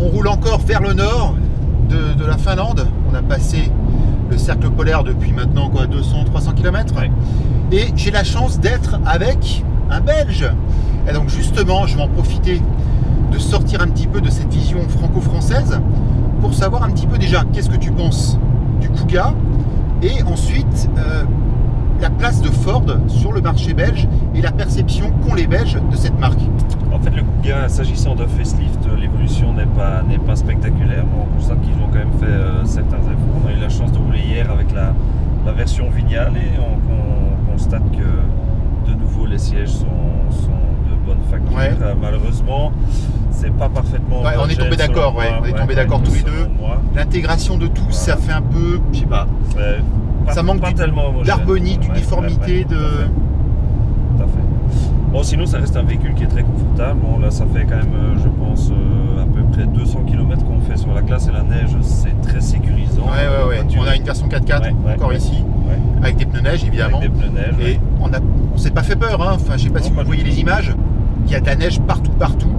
On roule encore vers le nord de la Finlande. On a passé le cercle polaire depuis maintenant 200-300 km. Ouais. Et j'ai la chance d'être avec un Belge. Et donc justement, je vais en profiter de sortir un petit peu de cette vision franco-française pour savoir un petit peu déjà qu'est-ce que tu penses du Kuga et ensuite la place de Ford sur le marché belge et la perception qu'ont les Belges de cette marque. En fait, le Kuga, s'agissant d'un facelift, l'évolution n'est pas spectaculaire. On constate qu'ils ont quand même fait certains efforts. On a eu la chance de rouler hier avec la version Vignale et on constate que de nouveau les sièges sont de bonne facture. Ouais. Malheureusement, c'est pas parfaitement. Ouais, on est tombé d'accord, on est tombé d'accord tous les deux. L'intégration de tout, ça fait un peu, je sais pas. Ça manque d'harmonie, d'uniformité, de. Tout à fait. Bon, sinon, ça reste un véhicule qui est très confortable. Bon, là, ça fait quand même, je pense, à peu près 200 km qu'on fait sur la glace et la neige. C'est très sécurisant. Ouais. On a une version 4x4 encore ici, avec des pneus neige évidemment. Avec des pneus neige. Et on s'est pas fait peur. Hein. Enfin, je sais pas si vous voyez les images. Il y a de la neige partout.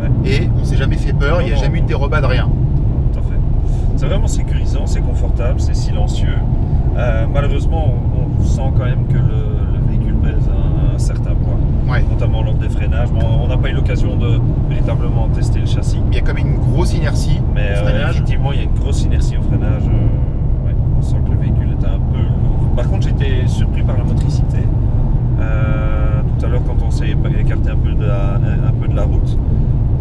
Ouais. Et on s'est jamais fait peur. Il n'y a jamais eu de dérobade, rien. Tout à fait. C'est vraiment sécurisant, c'est confortable, c'est silencieux. Malheureusement, on sent quand même que le véhicule pèse un certain poids, notamment lors des freinages. Bon, on n'a pas eu l'occasion de véritablement tester le châssis. Il y a quand même une grosse inertie au freinage. Effectivement, il y a une grosse inertie au freinage. On sent que le véhicule est un peu lourd. Par contre, j'ai été surpris par la motricité. Tout à l'heure, quand on s'est écarté un peu de la route,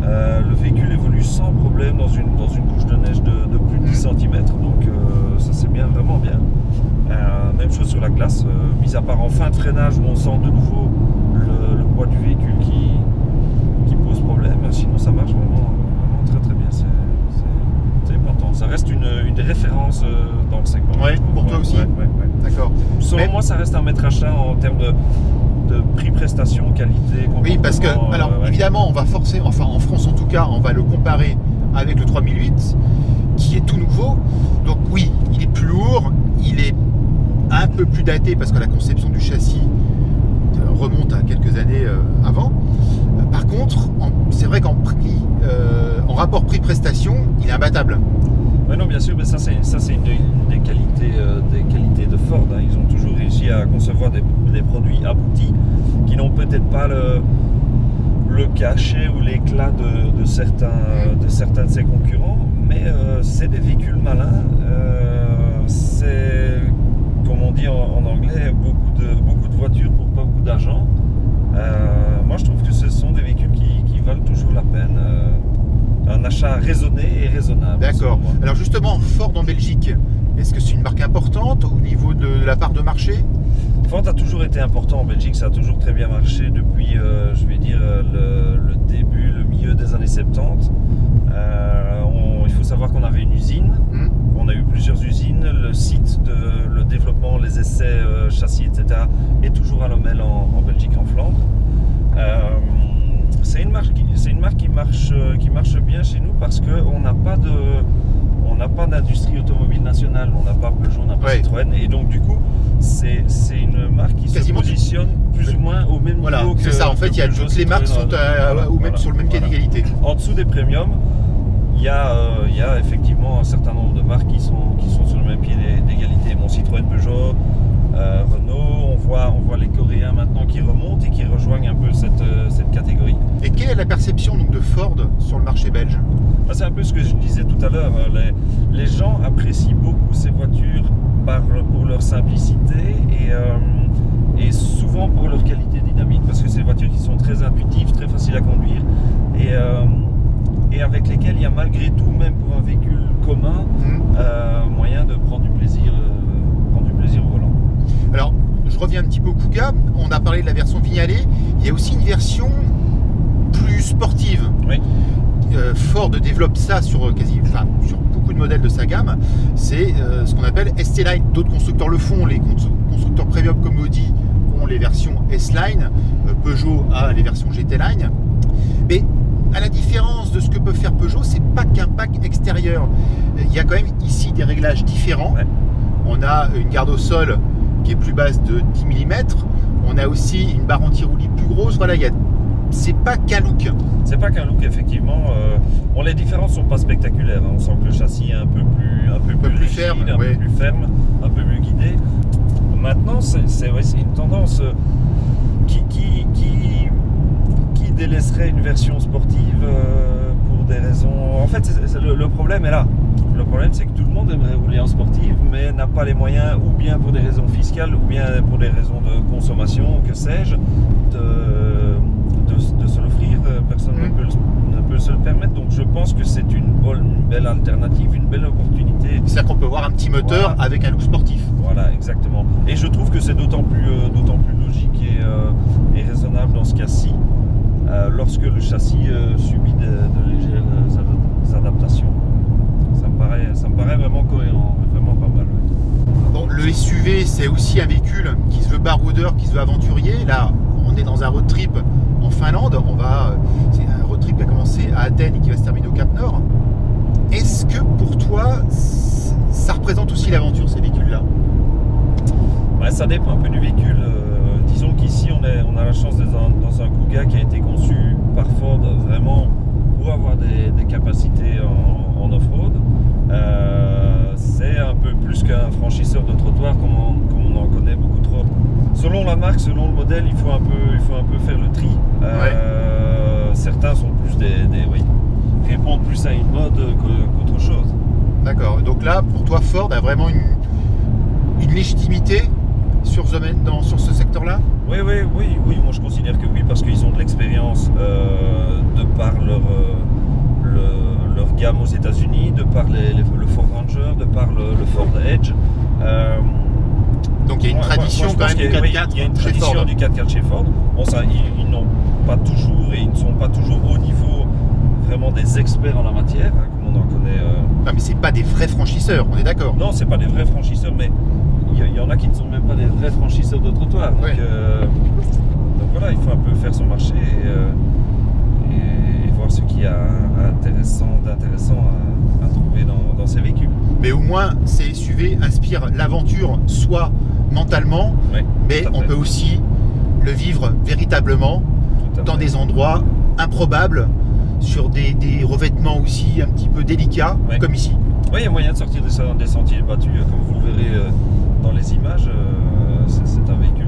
le véhicule évolue sans problème dans une couche de neige de plus de 10 cm. Donc ça c'est vraiment bien. Même chose sur la glace, mis à part en fin de freinage où on sent de nouveau le poids du véhicule qui pose problème. Sinon ça marche vraiment très bien. C'est important. Ça reste une référence dans le segment. Ouais, pour toi aussi. D'accord. Selon moi, ça reste un maître achat en termes de prix, prestation, qualité. Oui, parce que, alors évidemment, on va forcer, enfin en France en tout cas, on va le comparer avec le 3008 qui est tout nouveau. Donc oui, il est plus lourd, il est un peu plus daté parce que la conception du châssis remonte à quelques années avant. Par contre, c'est vrai qu'en prix, en rapport prix-prestation, il est imbattable. Ouais, non, bien sûr, mais ça c'est une des qualités de Ford. Hein. Ils ont toujours réussi à concevoir des produits aboutis qui n'ont peut-être pas le cachet ou l'éclat de certains de ses concurrents, mais c'est des véhicules malins. C'est, comme on dit en anglais, beaucoup de voitures pour pas beaucoup d'argent. Moi, je trouve que ce sont des véhicules qui valent toujours la peine. Un achat raisonné et raisonnable. D'accord. Alors justement, Ford en Belgique, est-ce que c'est une marque importante au niveau de la part de marché? Ford a toujours été important en Belgique, ça a toujours très bien marché depuis, je vais dire, le début, le milieu des années 70. Il faut savoir qu'on avait une usine, on a eu plusieurs usines, le site de le développement, les essais, châssis, etc. est toujours à Lommel en Belgique, en Flandre. C'est une marque qui marche bien chez nous parce qu'on n'a pas d'industrie automobile nationale, on n'a pas Peugeot, on n'a pas Citroën, et donc du coup c'est une marque qui se positionne plus ou moins au même niveau que. C'est ça, en fait, toutes les marques sont sur le même pied d'égalité. En dessous des premiums, il y a effectivement un certain nombre de marques qui sont sur le même pied d'égalité. Bon, Citroën, Peugeot, Renault, on voit les Coréens maintenant qui remontent et qui rejoignent un peu cette catégorie. Et quelle est la perception donc de Ford sur le marché belge? C'est un peu ce que je disais tout à l'heure. Les gens apprécient beaucoup ces voitures pour leur simplicité et souvent pour leur qualité dynamique, parce que c'est des voitures qui sont très intuitives, très faciles à conduire et avec lesquelles il y a malgré tout, même pour un véhicule commun, moyen de prendre du plaisir au volant. Alors, je reviens un petit peu au Kuga. On a parlé de la version Vignale. Il y a aussi une version plus sportive. Oui. Ford développe ça sur beaucoup de modèles de sa gamme. C'est ce qu'on appelle ST-Line. D'autres constructeurs le font. Les constructeurs premium comme Audi ont les versions S-Line. Peugeot a les versions GT-Line. Mais à la différence de ce que peut faire Peugeot, c'est pas qu'un pack extérieur. Il y a quand même ici des réglages différents. Ouais. On a une garde au sol qui est plus basse de 10 mm. On a aussi une barre anti-roulis plus grosse. Voilà, il y a c'est pas qu'un look. C'est pas qu'un look, effectivement. Bon, les différences sont pas spectaculaires. Hein. On sent que le châssis est un peu plus rigide, ferme, un peu plus ferme, un peu mieux guidé. Maintenant, c'est une tendance qui délaisserait une version sportive pour des raisons. En fait, le problème est là. Le problème, c'est que tout le monde aimerait rouler en sportive, mais n'a pas les moyens, ou bien pour des raisons fiscales, ou bien pour des raisons de consommation, que sais-je, de se l'offrir. Personne ne peut se le permettre. Donc je pense que c'est une belle alternative, une belle opportunité. C'est-à-dire qu'on peut voir un petit moteur avec un look sportif. Voilà, exactement. Et je trouve que c'est d'autant plus logique et raisonnable dans ce cas-ci, lorsque le châssis subit de légères adaptations. Ça me paraît vraiment cohérent, vraiment pas mal. Bon, le SUV, c'est aussi un véhicule qui se veut baroudeur, qui se veut aventurier. Là, on est dans un road trip en Finlande. C'est un road trip qui a commencé à Athènes et qui va se terminer au Cap Nord. Est-ce que pour toi, ça représente aussi l'aventure, ces véhicules-là? Ouais, ça dépend un peu du véhicule. Disons qu'ici, on a la chance d'être dans un Kuga qui a été conçu par Ford vraiment pour avoir des capacités en off-road. C'est un peu plus qu'un franchisseur de trottoir comme on en connaît beaucoup trop. Selon la marque, selon le modèle, il faut un peu faire le tri. Certains sont plus répondent plus à une mode qu'autre chose. D'accord. Donc là, pour toi, Ford a vraiment une légitimité sur ce secteur-là? Oui. Moi, je considère que oui, parce qu'ils ont de l'expérience de par leur gamme aux États-Unis, de par le Ford Ranger, de par le Ford Edge. Donc il y a une tradition quand même du 4x4. Il y a une tradition du 4x4 chez Ford. Bon, ça, ils n'ont pas toujours et ils ne sont pas toujours au niveau vraiment des experts en la matière, hein, comme on en connaît. Non, mais c'est pas des vrais franchisseurs, on est d'accord? Non, c'est pas des vrais franchisseurs, mais il y en a qui ne sont même pas des vrais franchisseurs de trottoir. Donc, donc voilà, il faut un peu faire son marché et voir ce qu'il y a d'intéressant à trouver dans ces véhicules. Mais au moins, ces SUV inspirent l'aventure, soit mentalement, mais on peut aussi le vivre véritablement dans des endroits improbables, sur des revêtements aussi un petit peu délicats, comme ici. Oui, il y a moyen de sortir des sentiers battus, comme vous le verrez dans les images. C'est un véhicule